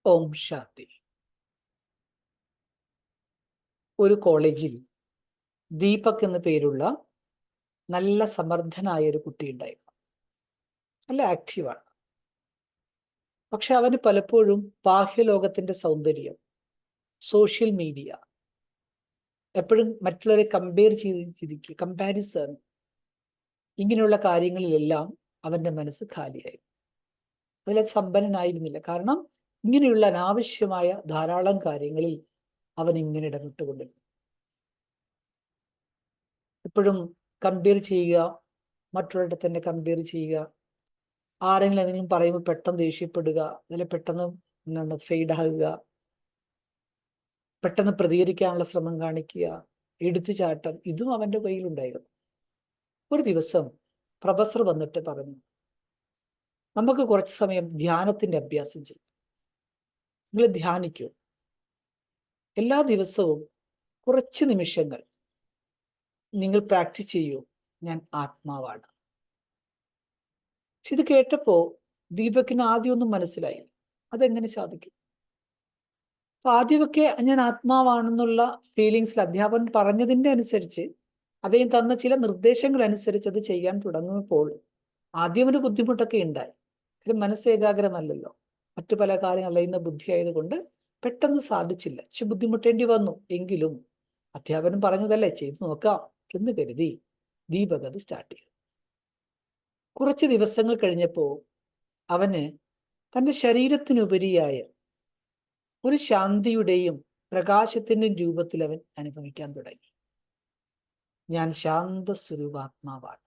ഓം ശാന്തി. ഒരു കോളേജിൽ ദീപക് എന്ന പേരുള്ള നല്ല സമർത്ഥനായ ഒരു കുട്ടി ഉണ്ടായിരുന്നു. നല്ല ആക്റ്റീവാണ്. പക്ഷെ അവന് പലപ്പോഴും ബാഹ്യലോകത്തിന്റെ സൗന്ദര്യം, സോഷ്യൽ മീഡിയ, എപ്പോഴും മറ്റുള്ളവരെ കമ്പാരിസൺ, ഇങ്ങനെയുള്ള കാര്യങ്ങളിലെല്ലാം അവന്റെ മനസ്സ് ഖാലിയായി. അതിൽ സമ്പന്നനായിരുന്നില്ല. കാരണം ഇങ്ങനെയുള്ള അനാവശ്യമായ ധാരാളം കാര്യങ്ങളിൽ അവൻ ഇങ്ങനെ ഇടപെട്ടുകൊണ്ടിരുന്നു. എപ്പോഴും കമ്പയർ ചെയ്യുക, മറ്റുള്ളവരുടെ തന്നെ കമ്പയർ ചെയ്യുക, ആരെങ്കിലും എന്തെങ്കിലും പറയുമ്പോൾ പെട്ടെന്ന് ദേഷ്യപ്പെടുക, അതിൽ പെട്ടെന്ന് ഫെയ്ഡ് ആകുക, പെട്ടെന്ന് പ്രതികരിക്കാനുള്ള ശ്രമം കാണിക്കുക, എടുത്തുചാട്ടം, ഇതും അവന്റെ കയ്യിലുണ്ടായിരുന്നു. ഒരു ദിവസം പ്രൊഫസർ വന്നിട്ട് പറഞ്ഞു, നമുക്ക് കുറച്ച് സമയം ധ്യാനത്തിന്റെ അഭ്യാസം ചെയ്യും. നിങ്ങൾ ധ്യാനിക്കൂ. എല്ലാ ദിവസവും കുറച്ച് നിമിഷങ്ങൾ നിങ്ങൾ പ്രാക്ടീസ് ചെയ്യൂ. ഞാൻ ആത്മാവാണ്. പക്ഷെ ഇത് കേട്ടപ്പോ ദീപകിന് ആദ്യമൊന്നും മനസ്സിലായി, അതെങ്ങനെ സാധിക്കും? അപ്പൊ ആദ്യമൊക്കെ ഞാൻ ആത്മാവാണെന്നുള്ള ഫീലിങ്സിൽ അധ്യാപകൻ പറഞ്ഞതിന്റെ അനുസരിച്ച്, അദ്ദേഹം തന്ന ചില നിർദ്ദേശങ്ങൾ അനുസരിച്ച് അത് ചെയ്യാൻ തുടങ്ങുമ്പോൾ ആദ്യം ഒരു ബുദ്ധിമുട്ടൊക്കെ ഉണ്ടായി. മനസ്സ് ഏകാഗ്രമല്ലല്ലോ, മറ്റു പല കാര്യങ്ങൾ അറിയുന്ന ബുദ്ധി ആയതുകൊണ്ട് പെട്ടെന്ന് സാധിച്ചില്ല. പക്ഷെ ബുദ്ധിമുട്ടേണ്ടി വന്നു. എങ്കിലും അധ്യാപകൻ പറഞ്ഞതല്ലേ, ചെയ്തു നോക്കാം എന്ന് കരുതി ദീപക് അത് സ്റ്റാർട്ട് ചെയ്തു. കുറച്ച് ദിവസങ്ങൾ കഴിഞ്ഞപ്പോ അവന് തന്റെ ശരീരത്തിനുപരിയായ ഒരു ശാന്തിയുടെയും പ്രകാശത്തിന്റെയും രൂപത്തിൽ അവൻ അനുഭവിക്കാൻ തുടങ്ങി. ഞാൻ ശാന്ത സ്വരൂപാത്മാവാണ്.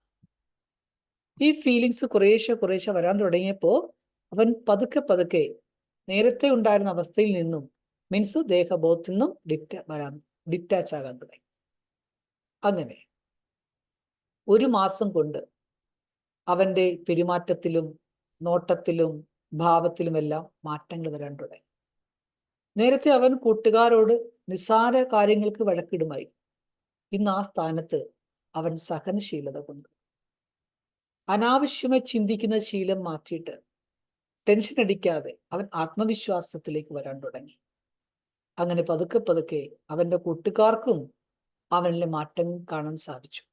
ഈ ഫീലിങ്സ് കുറേശ്ശെ വരാൻ തുടങ്ങിയപ്പോ അവൻ പതുക്കെ പതുക്കെ നേരത്തെ ഉണ്ടായിരുന്ന അവസ്ഥയിൽ നിന്നും, മീൻസ് ദേഹബോധത്തിൽ നിന്നും ഡിറ്റാച്ച് ആകാൻ തുടങ്ങി. അങ്ങനെ ഒരു മാസം കൊണ്ട് അവന്റെ പെരുമാറ്റത്തിലും നോട്ടത്തിലും ഭാവത്തിലുമെല്ലാം മാറ്റങ്ങൾ വരാൻ തുടങ്ങി. നേരത്തെ അവൻ കൂട്ടുകാരോട് നിസ്സാര കാര്യങ്ങൾക്ക് വഴക്കിടുമായി. ഇന്ന് ആ സ്ഥാനത്ത് അവൻ സഹനശീലത കൊണ്ട് അനാവശ്യമായി ചിന്തിക്കുന്ന ശീലം മാറ്റിയിട്ട് ടെൻഷൻ അടിക്കാതെ അവൻ ആത്മവിശ്വാസത്തിലേക്ക് വരാൻ തുടങ്ങി. അങ്ങനെ പതുക്കെ പതുക്കെ അവന്റെ കൂട്ടുകാർക്കും അവനിലെ മാറ്റം കാണാൻ സാധിച്ചു.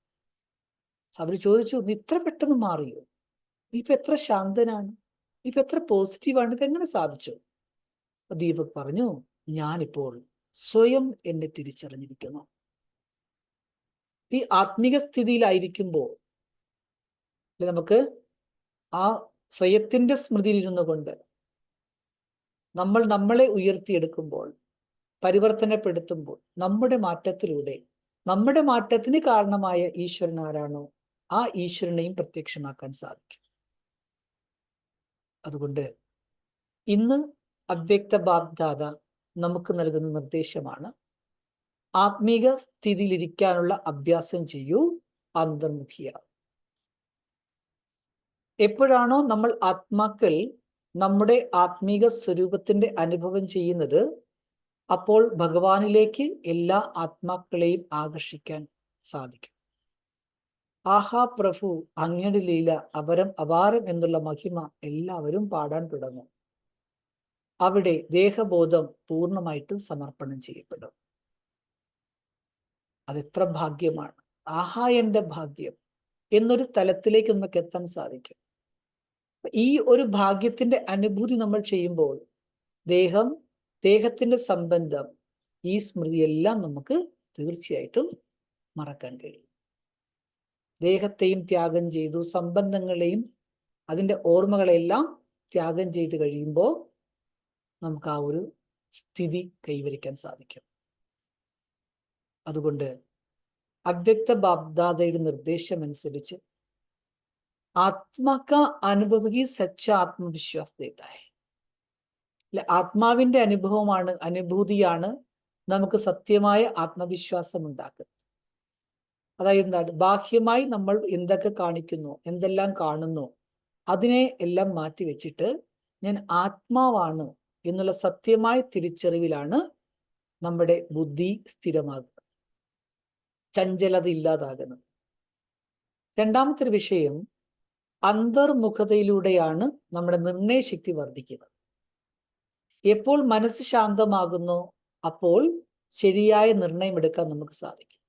അവർ ചോദിച്ചു, നീ ഇത്ര പെട്ടെന്ന് മാറിയോ? നീ ഇപ്പൊ എത്ര ശാന്തനാണ്, നീ ഇപ്പൊ എത്ര പോസിറ്റീവാണ്, ഇതെങ്ങനെ സാധിച്ചു? ദീപക് പറഞ്ഞു, ഞാനിപ്പോൾ സ്വയം എന്നെ തിരിച്ചറിഞ്ഞിരിക്കുന്നു. ഈ ആത്മീക സ്ഥിതിയിലായിരിക്കുമ്പോൾ നമുക്ക് ആ സ്വയത്തിന്റെ സ്മൃതിയിൽ ഇരുന്നു കൊണ്ട് നമ്മൾ നമ്മളെ ഉയർത്തിയെടുക്കുമ്പോൾ, പരിവർത്തനപ്പെടുത്തുമ്പോൾ, നമ്മുടെ മാറ്റത്തിലൂടെ നമ്മുടെ മാറ്റത്തിന് കാരണമായ ഈശ്വരൻ ആരാണോ ആ ഈശ്വരനെയും പ്രത്യക്ഷമാക്കാൻ സാധിക്കും. അതുകൊണ്ട് ഇന്ന് അവ്യക്ത ബാബ്ദാദ നമുക്ക് നൽകുന്ന നിർദ്ദേശമാണ്, ആത്മീക സ്ഥിതിയിലിരിക്കാനുള്ള അഭ്യാസം ചെയ്യൂ, അന്തർമുഖിയാവും. എപ്പോഴാണോ നമ്മൾ ആത്മാക്കൾ നമ്മുടെ ആത്മീക സ്വരൂപത്തിന്റെ അനുഭവം ചെയ്യുന്നത്, അപ്പോൾ ഭഗവാനിലേക്ക് എല്ലാ ആത്മാക്കളെയും ആകർഷിക്കാൻ സാധിക്കും. ആഹാ പ്രഭു, അങ്ങയുടെ ലീല അപരം അപാരം എന്നുള്ള മഹിമ എല്ലാവരും പാടാൻ തുടങ്ങും. അവിടെ ദേഹബോധം പൂർണ്ണമായിട്ടും സമർപ്പണം ചെയ്യപ്പെടും. അതെത്ര ഭാഗ്യമാണ്! ആഹാ എന്റെ ഭാഗ്യം എന്നൊരു തലത്തിലേക്ക് നമുക്ക് എത്താൻ സാധിക്കും. ഈ ഒരു ഭാഗ്യത്തിന്റെ അനുഭൂതി നമ്മൾ ചെയ്യുമ്പോൾ ദേഹത്തിന്റെ സംബന്ധം, ഈ സ്മൃതിയെല്ലാം നമുക്ക് തീർച്ചയായിട്ടും മറക്കാൻ കഴിയും. ദേഹത്തെയും ത്യാഗം ചെയ്തു, സംബന്ധങ്ങളെയും അതിൻ്റെ ഓർമ്മകളെല്ലാം ത്യാഗം ചെയ്ത് കഴിയുമ്പോൾ നമുക്ക് ആ ഒരു സ്ഥിതി കൈവരിക്കാൻ സാധിക്കും. അതുകൊണ്ട് അവ്യക്ത ബാബ്ദാദയുടെ നിർദ്ദേശമനുസരിച്ച് ആത്മാക്ക അനുഭവി സച്ച ആത്മവിശ്വാസ് ദേതാഹെ, ആത്മാവിന്റെ അനുഭൂതിയാണ് നമുക്ക് സത്യമായ ആത്മവിശ്വാസം ഉണ്ടാക്കുന്നത്. അതായത് എന്താണ്? ബാഹ്യമായി നമ്മൾ എന്തൊക്കെ കാണിക്കുന്നു, എന്തെല്ലാം കാണുന്നു, അതിനെ എല്ലാം മാറ്റി വെച്ചിട്ട് ഞാൻ ആത്മാവാണ് എന്നുള്ള സത്യമായ തിരിച്ചറിവിലാണ് നമ്മുടെ ബുദ്ധി സ്ഥിരമാകുന്നത്, ചഞ്ചലത ഇല്ലാതാകുന്നത്. രണ്ടാമത്തെ ഒരു വിഷയം, അന്തർമുഖതയിലൂടെയാണ് നമ്മുടെ നിർണയശക്തി വർദ്ധിക്കുന്നത്. എപ്പോൾ മനസ്സ് ശാന്തമാകുന്നു അപ്പോൾ ശരിയായ നിർണയം എടുക്കാൻ നമുക്ക് സാധിക്കും.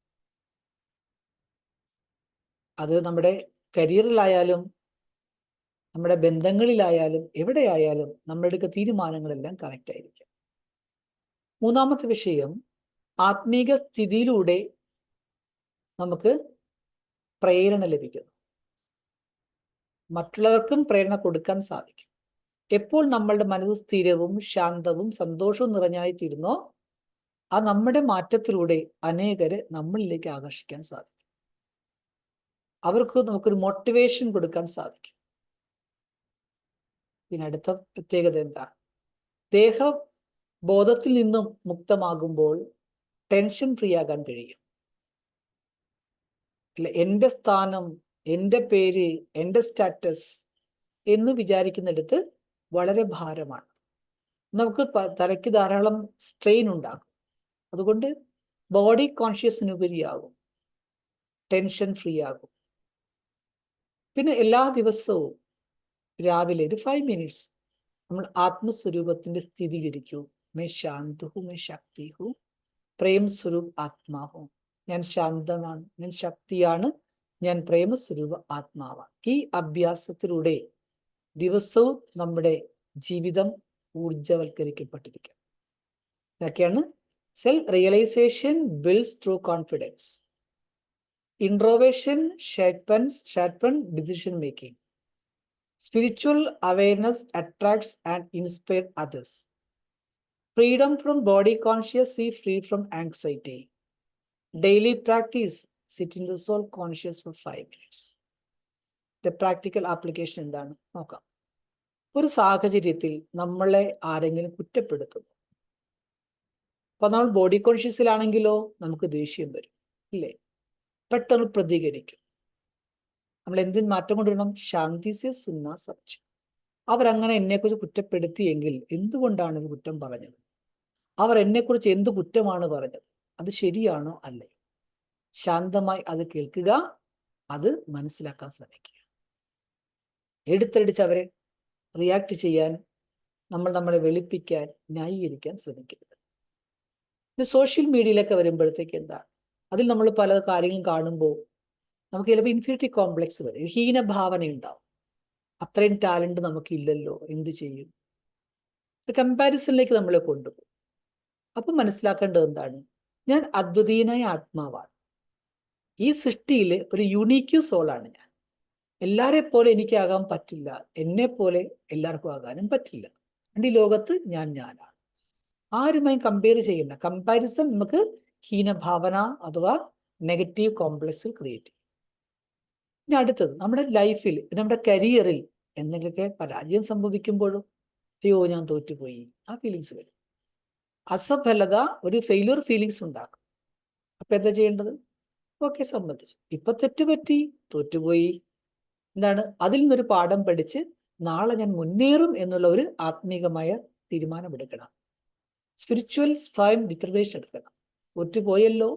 അത് നമ്മുടെ കരിയറിലായാലും നമ്മുടെ ബന്ധങ്ങളിലായാലും എവിടെയായാലും നമ്മളെടുക്കുന്ന തീരുമാനങ്ങളെല്ലാം കറക്റ്റ് ആയിരിക്കും. മൂന്നാമത്തെ വിഷയം, ആത്മീക സ്ഥിതിയിലൂടെ നമുക്ക് പ്രേരണ ലഭിക്കുന്നു. മറ്റുള്ളവർക്കും പ്രേരണ കൊടുക്കാൻ സാധിക്കും. എപ്പോൾ നമ്മളുടെ മനസ്സ് സ്ഥിരവും ശാന്തവും സന്തോഷവും നിറഞ്ഞായി തീരുന്നോ ആ നമ്മുടെ മാറ്റത്തിലൂടെ അനേകരെ നമ്മളിലേക്ക് ആകർഷിക്കാൻ സാധിക്കും. അവർക്ക് നമുക്കൊരു മോട്ടിവേഷൻ കൊടുക്കാൻ സാധിക്കും. പിന്നെ അടുത്ത പ്രത്യേകത എന്താ? ദേഹബോധത്തിൽ നിന്നും മുക്തമാകുമ്പോൾ ടെൻഷൻ ഫ്രീ ആകാൻ കഴിയും. അല്ല, എൻ്റെ സ്ഥാനം, എൻ്റെ പേര്, എൻ്റെ സ്റ്റാറ്റസ് എന്ന് വിചാരിക്കുന്നിടത്ത് വളരെ ഭാരമാണ്. നമുക്ക് തലയ്ക്ക് ധാരാളം സ്ട്രെയിൻ ഉണ്ടാകും. അതുകൊണ്ട് ബോഡി കോൺഷ്യസിനുപരിയാകും, ടെൻഷൻ ഫ്രീ ആകും. പിന്നെ എല്ലാ ദിവസവും രാവിലെ ഒരു 5 മിനിറ്റ്സ് നമ്മൾ ആത്മസ്വരൂപത്തിന്റെ സ്ഥിരീകരിക്കൂ. മേ ശാന്ത ഹൂ, മേ ശക്തി ഹൂ, പ്രേം സ്വരൂപ് ആത്മാഹു. ഞാൻ ശാന്തമാണ്, ഞാൻ ശക്തിയാണ്, ഞാൻ പ്രേമസ്വരൂപ ആത്മാവാണ്. ഈ അഭ്യാസത്തിലൂടെ ദിവസവും നമ്മുടെ ജീവിതം ഊർജവൽക്കരിക്കപ്പെട്ടിരിക്കും. ഇതൊക്കെയാണ് self realisation builds through confidence. Introversion sharpen decision making. Spiritual awareness attracts and inspires others. Freedom from body conscious, see free from anxiety. Daily practice, sit in the soul conscious for 5 minutes. The practical application എന്താണ് നോക്കാം. ഒരു സാഹചര്യത്തിൽ നമ്മളെ ആരെങ്കിലും കുറ്റപ്പെടുത്തുന്നു. അപ്പൊ നമ്മൾ body കോൺഷ്യസിലാണെങ്കിലോ നമുക്ക് ദേഷ്യം വരും, ഇല്ലേ? പെട്ടെന്ന് പ്രതികരിക്കും. നമ്മൾ എന്തിന് മാറ്റം കൊണ്ടുവരണം? ശാന്തി സെ സുന്ന സച്ച്. അവരങ്ങനെ എന്നെക്കുറിച്ച് കുറ്റപ്പെടുത്തിയെങ്കിൽ എന്തുകൊണ്ടാണ് ഇത് കുറ്റം പറഞ്ഞത്? അവർ എന്നെക്കുറിച്ച് എന്ത് കുറ്റമാണ് പറഞ്ഞത്? അത് ശരിയാണോ അല്ലയോ? ശാന്തമായി അത് കേൾക്കുക, അത് മനസ്സിലാക്കാൻ ശ്രമിക്കുക. എടുത്തടിച്ച് അവരെ റിയാക്ട് ചെയ്യാൻ, നമ്മളെ വെളുപ്പിക്കാൻ, ന്യായീകരിക്കാൻ ശ്രമിക്കരുത്. സോഷ്യൽ മീഡിയയിലൊക്കെ വരുമ്പോഴത്തേക്ക് എന്താണ്, അതിൽ നമ്മൾ പല കാര്യങ്ങളും കാണുമ്പോൾ നമുക്ക് ചിലപ്പോൾ ഇൻഫീരിയറിറ്റി കോംപ്ലക്സ് വരും, ഹീനഭാവന ഉണ്ടാവും. അത്രയും ടാലന്റ് നമുക്കില്ലല്ലോ, എന്ത് ചെയ്യും? കമ്പാരിസണിലേക്ക് നമ്മളെ കൊണ്ടുപോകും. അപ്പം മനസ്സിലാക്കേണ്ടത് എന്താണ്? ഞാൻ അദ്വിതീയനായ ആത്മാവാണ്. ഈ സൃഷ്ടിയിൽ ഒരു യുണീക്ക് സോളാണ് ഞാൻ. എല്ലാരെ പോലെ എനിക്കാകാൻ പറ്റില്ല, എന്നെ പോലെ എല്ലാവർക്കും ആകാനും പറ്റില്ല. ഈ ലോകത്ത് ഞാനാണ്. ആരുമായും കമ്പയർ ചെയ്യണ്ട. കമ്പാരിസൺ നമുക്ക് ഹീനഭാവന അഥവാ നെഗറ്റീവ് കോംപ്ലക്സ് ക്രിയേറ്റ് ചെയ്യും. ഇനി അടുത്തത്, നമ്മുടെ ലൈഫിൽ, നമ്മുടെ കരിയറിൽ എന്തെങ്കിലുമൊക്കെ പരാജയം സംഭവിക്കുമ്പോഴും അയ്യോ ഞാൻ തോറ്റുപോയി, ആ ഫീലിങ്സ് വരും. അസഫലത ഒരു ഫെയിലിയർ ഫീലിങ്സ് ഉണ്ടാക്കും. അപ്പൊ എന്താ ചെയ്യേണ്ടത്? ഓക്കെ, സമ്മതിച്ചു, ഇപ്പൊ തെറ്റുപറ്റി, തോറ്റുപോയി, എന്താണ്, അതിൽ നിന്നൊരു പാഠം പഠിച്ച് നാളെ ഞാൻ മുന്നേറും എന്നുള്ള ഒരു ആത്മീകമായ തീരുമാനമെടുക്കണം. സ്പിരിച്വൽ സ്വയം ഡിറ്റർമിനേഷൻ എടുക്കണം. തോറ്റുപോയല്ലോ,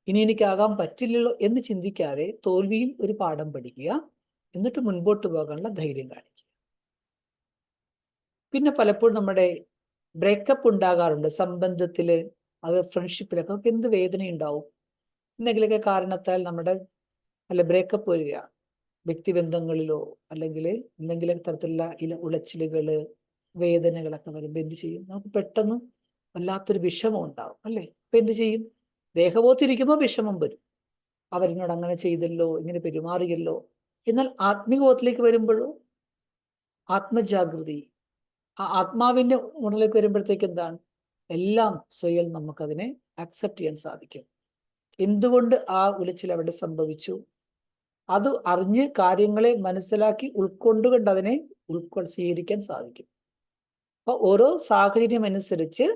ഇനി എനിക്കാകാൻ പറ്റില്ലല്ലോ എന്ന് ചിന്തിക്കാതെ തോൽവിയിൽ ഒരു പാഠം പഠിക്കുക, എന്നിട്ട് മുൻപോട്ട് പോകാനുള്ള ധൈര്യം കാണിക്കുക. പിന്നെ പലപ്പോഴും നമ്മുടെ ബ്രേക്കപ്പ് ഉണ്ടാകാറുണ്ട് സംബന്ധത്തില്, അത് ഫ്രണ്ട്ഷിപ്പിലൊക്കെ. നമുക്ക് എന്ത് വേദന ഉണ്ടാവും? എന്തെങ്കിലുമൊക്കെ കാരണത്താൽ നമ്മുടെ ബ്രേക്കപ്പ് വരിക, വ്യക്തിബന്ധങ്ങളിലോ അല്ലെങ്കിൽ എന്തെങ്കിലും തരത്തിലുള്ള ഉളച്ചിലുകള്, വേദനകളൊക്കെ വരുമ്പോൾ എന്ത് ചെയ്യും? നമുക്ക് പെട്ടെന്ന് വല്ലാത്തൊരു വിഷമം ഉണ്ടാവും, അല്ലേ? അപ്പൊ എന്ത് ചെയ്യും? ദേഹബോധത്തിരിക്കുമ്പോൾ വിഷമം വരും, അവരിനോട് അങ്ങനെ ചെയ്തല്ലോ, ഇങ്ങനെ പെരുമാറിയല്ലോ. എന്നാൽ ആത്മീയബോധത്തിലേക്ക് വരുമ്പോഴോ ആത്മജാഗൃതി, ആ ആത്മാവിന്റെ ഉണലേക്ക് വരുമ്പോഴത്തേക്ക് എന്താണ്? എല്ലാം സ്വയം നമുക്കതിനെ അക്സെപ്റ്റ് ചെയ്യാൻ സാധിക്കും. എന്തുകൊണ്ട് ആ ഉലച്ചിൽ അവിടെ സംഭവിച്ചു, അത് അറിഞ്ഞ് കാര്യങ്ങളെ മനസ്സിലാക്കി ഉൾക്കൊണ്ടുകൊണ്ട് അതിനെ സ്വീകരിക്കാൻ സാധിക്കും. അപ്പൊ ഓരോ സാഹചര്യം അനുസരിച്ച്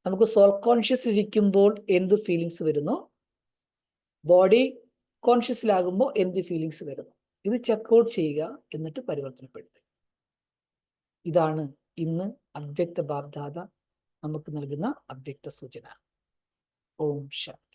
നമുക്ക് സോൾ കോൺഷ്യസ് ഇരിക്കുമ്പോൾ എന്ത് ഫീലിങ്സ് വരുന്നു, ബോഡി കോൺഷ്യസിലാകുമ്പോൾ എന്ത് ഫീലിങ്സ് വരുന്നു, ഇത് ചെക്കൗട്ട് ചെയ്യുക, എന്നിട്ട് പരിവർത്തനപ്പെടുത്തുക. ഇതാണ് ഇന്ന് അവ്യക്ത ബാബ്ദാദ നമുക്ക് നൽകുന്ന അവ്യക്ത സൂചന. ഓം ശാന്തി.